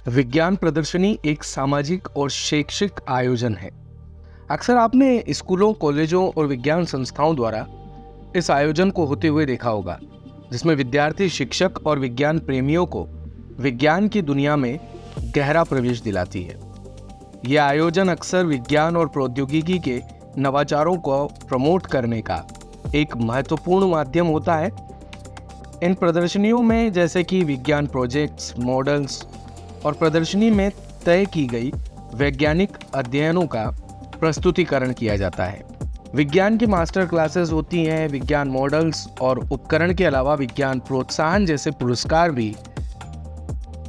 विज्ञान प्रदर्शनी एक सामाजिक और शैक्षिक आयोजन है। अक्सर आपने स्कूलों, कॉलेजों और विज्ञान संस्थाओं द्वारा इस आयोजन को होते हुए देखा होगा, जिसमें विद्यार्थी, शिक्षक और विज्ञान प्रेमियों को विज्ञान की दुनिया में गहरा प्रवेश दिलाती है। यह आयोजन अक्सर विज्ञान और प्रौद्योगिकी के नवाचारों को प्रमोट करने का एक महत्वपूर्ण माध्यम होता है। इन प्रदर्शनियों में जैसे कि विज्ञान प्रोजेक्ट्स, मॉडल्स और प्रदर्शनी में तय की गई वैज्ञानिक अध्ययनों का प्रस्तुतिकरण किया जाता है। विज्ञान की मास्टर क्लासेस होती हैं। विज्ञान मॉडल्स और उपकरण के अलावा विज्ञान प्रोत्साहन जैसे पुरस्कार भी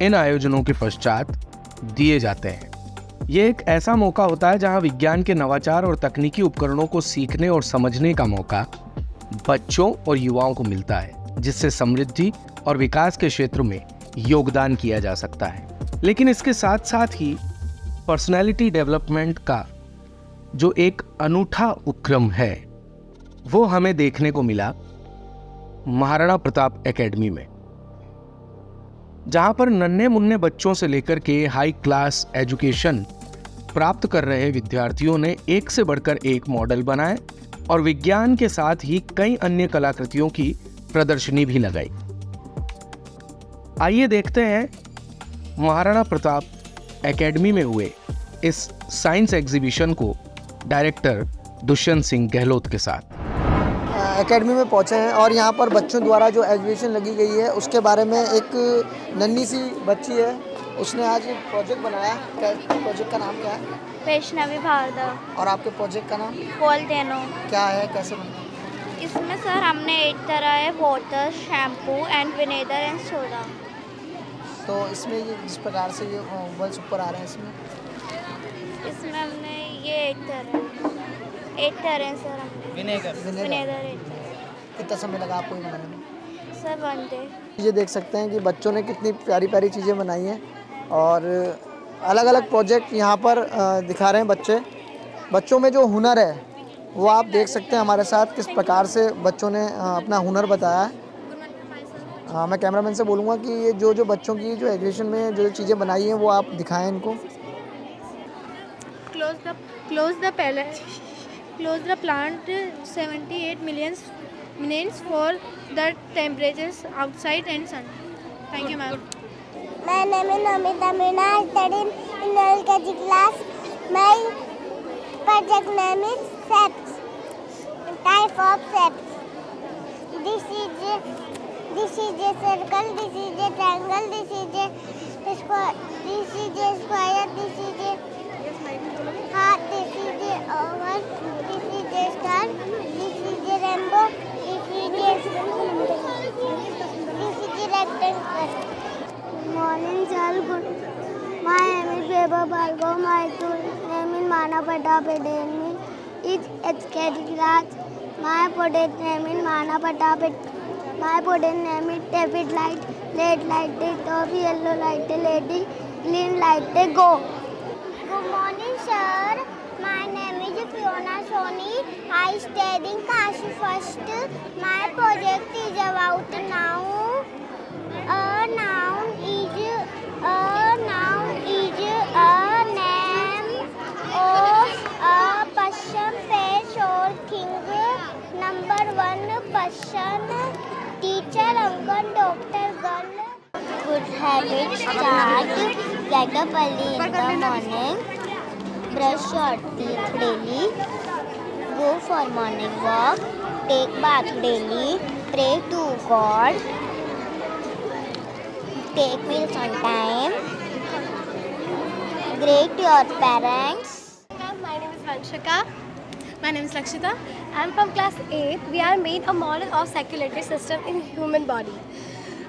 इन आयोजनों के पश्चात दिए जाते हैं। ये एक ऐसा मौका होता है जहां विज्ञान के नवाचार और तकनीकी उपकरणों को सीखने और समझने का मौका बच्चों और युवाओं को मिलता है, जिससे समृद्धि और विकास के क्षेत्र में योगदान किया जा सकता है। लेकिन इसके साथ साथ ही पर्सनैलिटी डेवलपमेंट का जो एक अनूठा उपक्रम है, वो हमें देखने को मिला महाराणा प्रताप एकेडमी में, जहां पर नन्हे मुन्ने बच्चों से लेकर के हाई क्लास एजुकेशन प्राप्त कर रहे विद्यार्थियों ने एक से बढ़कर एक मॉडल बनाए और विज्ञान के साथ ही कई अन्य कलाकृतियों की प्रदर्शनी भी लगाई। आइए देखते हैं महाराणा प्रताप एकेडमी में हुए इस साइंस एग्जीबिशन को डायरेक्टर दुष्यंत सिंह गहलोत के साथ। एकेडमी में पहुंचे हैं और यहाँ पर बच्चों द्वारा जो एग्जीबिशन लगी गई है उसके बारे में एक नन्ही सी बच्ची है, उसने आज प्रोजेक्ट बनाया। प्रोजेक्ट का नाम क्या है? वैष्णवी भारद्वाज। और आपके प्रोजेक्ट का नाम? वोल्केनो। क्या है, कैसे बना? इसमें सर हमने एक तरह है water, shampoo and vinegar and soda. तो इसमें ये जिस प्रकार से ये बल्स ऊपर आ रहे हैं इसमें हमने ये एक तरह है सर हमने विनेगर एक तरह। कितना समय लगा आपको ये बनाने में? Sir 1 day. ये देख सकते हैं कि बच्चों ने कितनी प्यारी प्यारी चीज़ें बनाई हैं और अलग अलग प्रोजेक्ट यहाँ पर दिखा रहे हैं बच्चों में जो हुनर है वो आप देख सकते हैं हमारे साथ किस प्रकार से बच्चों ने अपना हुनर बताया है। मैं कैमरामैन से बोलूँगा कि ये जो बच्चों की जो एग्जीबिशन में जो चीज़ें बनाई हैं वो आप दिखाएं इनको। Close the plant 78 minutes for the temperatures outside and sun. Thank you, ma'am. My name is Namita Meena. I study in LKG class. My project name is shapes. Type of shapes. This is a circle. This is a triangle. This is a square. This is a square. This is a heart. This is a oval. This is a star. This is a rainbow. This is a rectangle. Good morning, sir. My name is Beba Bhargav. My name is Mana Pratap Academy. It's HKD class. My project name is Mana Pratap. My project name is David Light. Red light, top yellow light, lady, green light, go. Good morning, sir. My name is Fiona Soni. I study in Kashi first. My project is about noun. A noun is a name of a person, place or thing. Number 1 person, teacher, uncle, doctor, girl. Good habits start. Get up early in the morning. Brush your teeth daily. Go for morning walk. Take bath daily. Pray to God. Take meals on time. Greet your parents. My name is Vanshika. My name is Lakshita. I am from class 8. We are made a model of circulatory system in human body.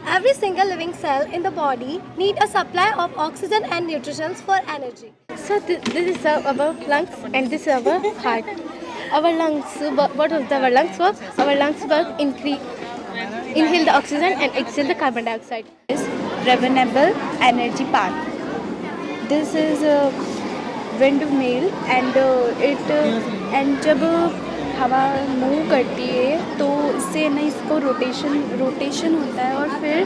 Every single living cell in the body need a supply of oxygen and nutrients for energy. So this is our lungs and this is our heart. Our lungs, what does our lungs work? Our lungs work inhale the oxygen and exhale the carbon dioxide. Is renewable energy path. This is a windmill and जब हवा move करती है तो इससे ना इसको rotation होता है और फिर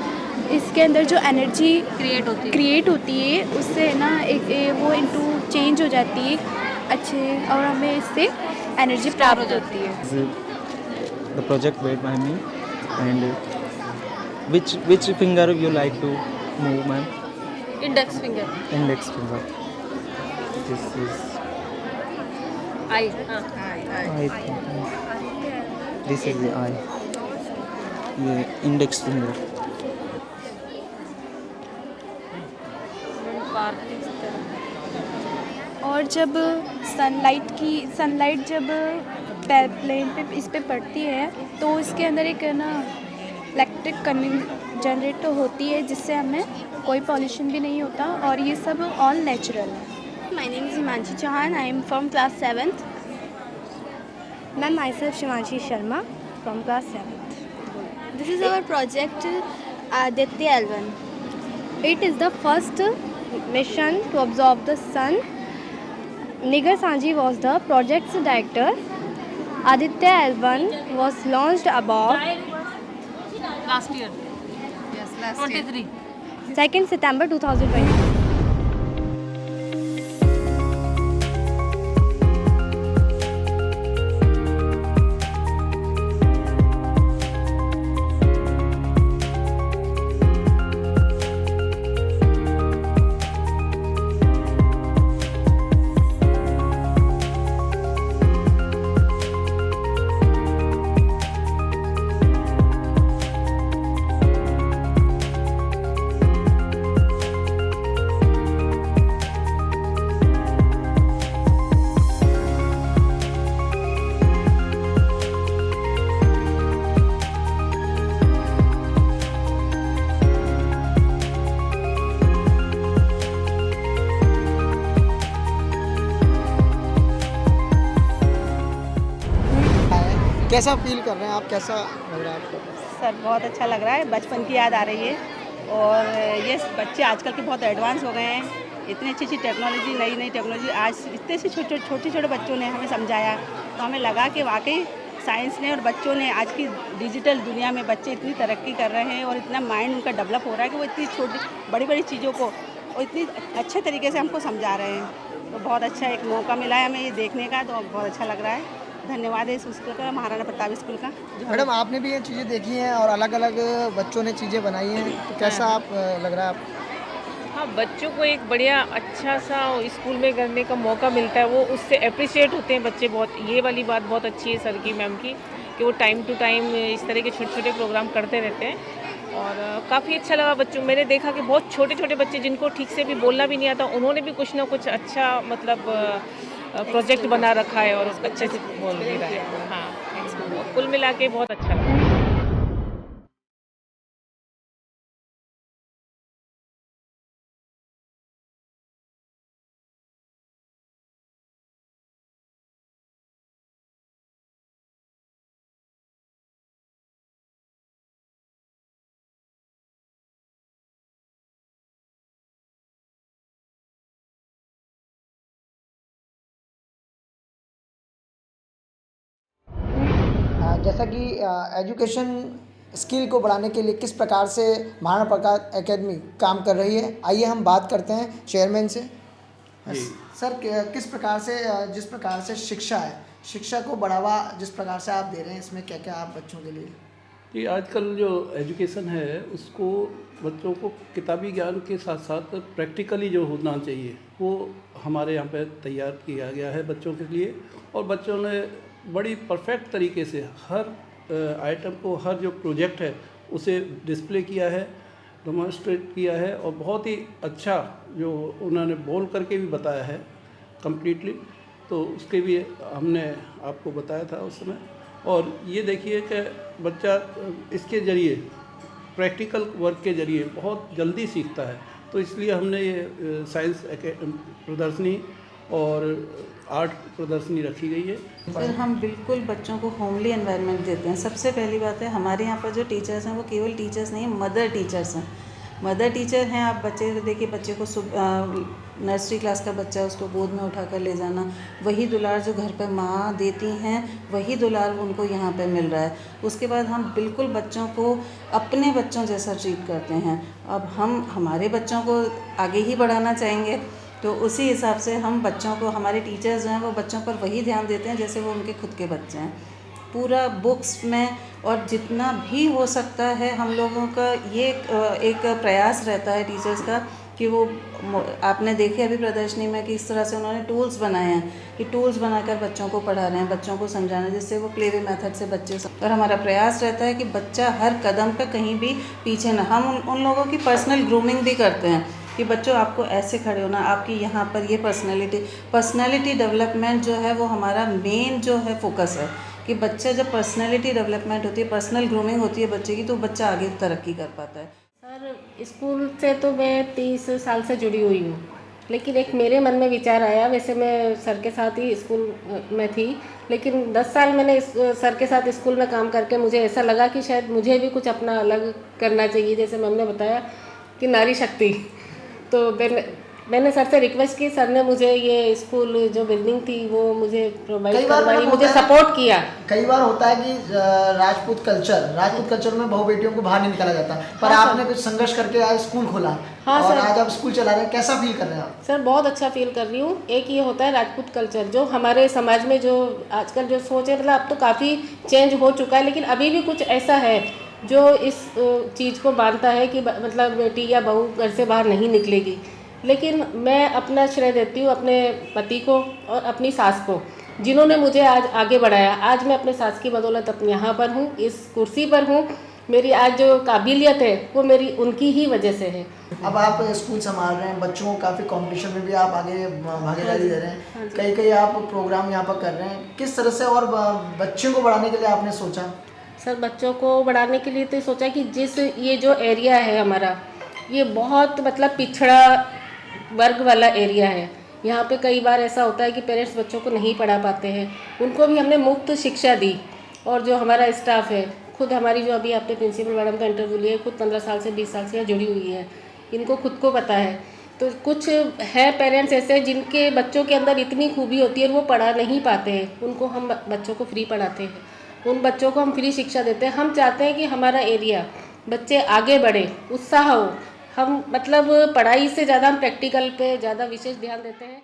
इसके अंदर जो एनर्जी क्रिएट होती है उससे ना वो इनटू चेंज हो जाती है अच्छे, और हमें इससे एनर्जी प्राप्त होती है। The project made by me, and which finger you like to move, ma'am? Index finger. Index finger. This is Eye. eye. This is the eye. ये index finger. और जब सनलाइट जब प्लेन पे इस पे पड़ती है तो इसके अंदर एक ना इलेक्ट्रिक जनरेट होती है, जिससे हमें कोई पॉल्यूशन भी नहीं होता, और ये सब ऑल नेचुरल है। My name is Himanshi Chauhan. I am from class 7th. Ma'am, myself Shivanshi Sharma from class 7th. This is our project Aditya L1. It is the first mission to observe the sun. Nigar Sanji was the project's director. Aditya L1 was launched above Last year. Yes, last 23. 2nd September 2020. कैसा feel कर रहे हैं आप, कैसा लग रहा है आपको? सर बहुत अच्छा लग रहा है, बचपन की याद आ रही है। और ये बच्चे आजकल के बहुत एडवांस हो गए हैं, इतनी अच्छी अच्छी टेक्नोलॉजी, नई टेक्नोलॉजी आज इतने से छोटे बच्चों ने हमें समझाया, तो हमें लगा कि वाकई साइंस ने और बच्चों ने आज की डिजिटल दुनिया में बच्चे इतनी तरक्की कर रहे हैं और इतना माइंड उनका डेवलप हो रहा है कि वो इतनी छोटी बड़ी चीज़ों को और इतनी अच्छे तरीके से हमको समझा रहे हैं। तो बहुत अच्छा एक मौका मिला है हमें ये देखने का, तो बहुत अच्छा लग रहा है। धन्यवाद है इस स्कूल का, महाराणा प्रताप स्कूल का। मैडम आपने भी ये चीज़ें देखी हैं और अलग अलग बच्चों ने चीज़ें बनाई हैं, तो कैसा आप लग रहा है आप? हाँ, बच्चों को एक बढ़िया अच्छा सा स्कूल में करने का मौका मिलता है, वो उससे अप्रिशिएट होते हैं बच्चे बहुत। ये वाली बात बहुत अच्छी है सर की, मैम की, कि वो टाइम टू टाइम इस तरह के छोटे प्रोग्राम करते रहते हैं। और काफ़ी अच्छा लगा बच्चों, मैंने देखा कि बहुत छोटे बच्चे जिनको ठीक से भी बोलना भी नहीं आता, उन्होंने भी कुछ ना कुछ अच्छा मतलब प्रोजेक्ट बना रखा है और अच्छे से बोल भी रहा है। हाँ, कुल मिला के बहुत अच्छा लगा। जैसा कि एजुकेशन स्किल को बढ़ाने के लिए किस प्रकार से महाराणा प्रताप एकेडमी काम कर रही है, आइए हम बात करते हैं चेयरमैन से। सर किस प्रकार से जिस प्रकार से शिक्षा को बढ़ावा जिस प्रकार से आप दे रहे हैं, इसमें क्या क्या आप बच्चों के लिए? कि आजकल जो एजुकेशन है उसको बच्चों को किताबी ज्ञान के साथ साथ प्रैक्टिकली जो होना चाहिए वो हमारे यहाँ पे तैयार किया गया है बच्चों के लिए। और बच्चों ने बड़ी परफेक्ट तरीके से हर आइटम को, हर जो प्रोजेक्ट है उसे डिस्प्ले किया है, डेमोन्स्ट्रेट किया है, और बहुत ही अच्छा जो उन्होंने बोल करके भी बताया है कम्प्लीटली। तो उसके भी हमने आपको बताया था उस समय। और ये देखिए कि बच्चा इसके ज़रिए प्रैक्टिकल वर्क के ज़रिए बहुत जल्दी सीखता है। तो इसलिए हमने ये साइंस प्रदर्शनी और आर्ट प्रदर्शनी रखी गई है। सर हम बिल्कुल बच्चों को होमली एनवायरनमेंट देते हैं। सबसे पहली बात है, हमारे यहाँ पर जो टीचर्स हैं वो केवल टीचर्स नहीं, मदर टीचर्स हैं। मदर टीचर हैं आप बच्चे को देखिए, बच्चे को नर्सरी क्लास का बच्चा है उसको गोद में उठा कर ले जाना, वही दुलार जो घर पे माँ देती हैं वही दुलार उनको यहाँ पे मिल रहा है। उसके बाद हम बिल्कुल बच्चों को अपने बच्चों जैसा ट्रीट करते हैं। अब हम हमारे बच्चों को आगे ही बढ़ाना चाहेंगे, तो उसी हिसाब से हम बच्चों को, हमारे टीचर्स जो हैं वो बच्चों पर वही ध्यान देते हैं जैसे वो उनके खुद के बच्चे हैं। पूरा बुक्स में और जितना भी हो सकता है हम लोगों का ये एक प्रयास रहता है टीचर्स का कि वो, आपने देखे अभी प्रदर्शनी में कि इस तरह से उन्होंने टूल्स बनाए हैं कि टूल्स बनाकर बच्चों को पढ़ा रहे हैं, बच्चों को समझाना है जिससे वो प्ले वे मेथड से बच्चे और हमारा प्रयास रहता है कि बच्चा हर कदम पे कहीं भी पीछे ना। हम उन लोगों की पर्सनल ग्रूमिंग भी करते हैं कि बच्चों आपको ऐसे खड़े होना, आपकी यहाँ पर ये पर्सनैलिटी डेवलपमेंट जो है वो हमारा मेन जो है फोकस है कि बच्चा जब पर्सनैलिटी डेवलपमेंट होती है, पर्सनल ग्रूमिंग होती है बच्चे की, तो बच्चा आगे तरक्की कर पाता है। सर स्कूल से तो मैं 30 साल से जुड़ी हुई हूँ, लेकिन एक मेरे मन में विचार आया, वैसे मैं सर के साथ ही स्कूल में थी, लेकिन 10 साल मैंने सर के साथ स्कूल में काम करके मुझे ऐसा लगा कि शायद मुझे भी कुछ अपना अलग करना चाहिए। जैसे मैम ने बताया कि नारी शक्ति, तो मैंने सर से रिक्वेस्ट की, सर ने मुझे ये स्कूल जो बिल्डिंग थी वो मुझे प्रोवाइड करवाई, मुझे सपोर्ट किया। कई बार होता है कि राजपूत कल्चर में बहू बेटियों को बाहर नहीं निकाला जाता, पर हाँ, आपने कुछ संघर्ष करके आज स्कूल खोला। हाँ, और सर। आज आप स्कूल चला रहे हैं, कैसा फील कर रहे हैं आप? सर बहुत अच्छा फील कर रही हूँ। एक ये होता है राजपूत कल्चर जो हमारे समाज में जो आजकल जो सोच है, मतलब अब तो काफ़ी चेंज हो चुका है, लेकिन अभी भी कुछ ऐसा है जो इस चीज़ को मानता है कि मतलब बेटी या बहू घर से बाहर नहीं निकलेगी। लेकिन मैं अपना श्रेय देती हूँ अपने पति को और अपनी सास को, जिन्होंने मुझे आज आगे बढ़ाया। आज मैं अपने सास की बदौलत अपने यहाँ पर हूँ, इस कुर्सी पर हूँ। मेरी आज जो काबिलियत है वो मेरी उनकी ही वजह से है। अब आप स्कूल संभाल रहे हैं, बच्चों को काफ़ी कंपटीशन में भी आप आगे भागीदारी दे रहे हैं, कई आप प्रोग्राम यहाँ पर कर रहे हैं, किस तरह से और बच्चों को बढ़ाने के लिए आपने सोचा? सर बच्चों को बढ़ाने के लिए तो सोचा कि जिस ये जो एरिया है हमारा, ये बहुत मतलब पिछड़ा वर्ग वाला एरिया है। यहाँ पे कई बार ऐसा होता है कि पेरेंट्स बच्चों को नहीं पढ़ा पाते हैं, उनको भी हमने मुफ्त शिक्षा दी। और जो हमारा स्टाफ है, खुद हमारी जो अभी आपने प्रिंसिपल मैडम का इंटरव्यू लिया, खुद 15 साल से 20 साल से यहाँ जुड़ी हुई है, इनको खुद को पता है। तो कुछ है पेरेंट्स ऐसे जिनके बच्चों के अंदर इतनी खूबी होती है और वो पढ़ा नहीं पाते हैं, उनको हम बच्चों को फ्री पढ़ाते हैं, उन बच्चों को हम फ्री शिक्षा देते हैं। हम चाहते हैं कि हमारा एरिया बच्चे आगे बढ़े, उत्साह हो। हम मतलब पढ़ाई से ज़्यादा हम प्रैक्टिकल पे ज़्यादा विशेष ध्यान देते हैं।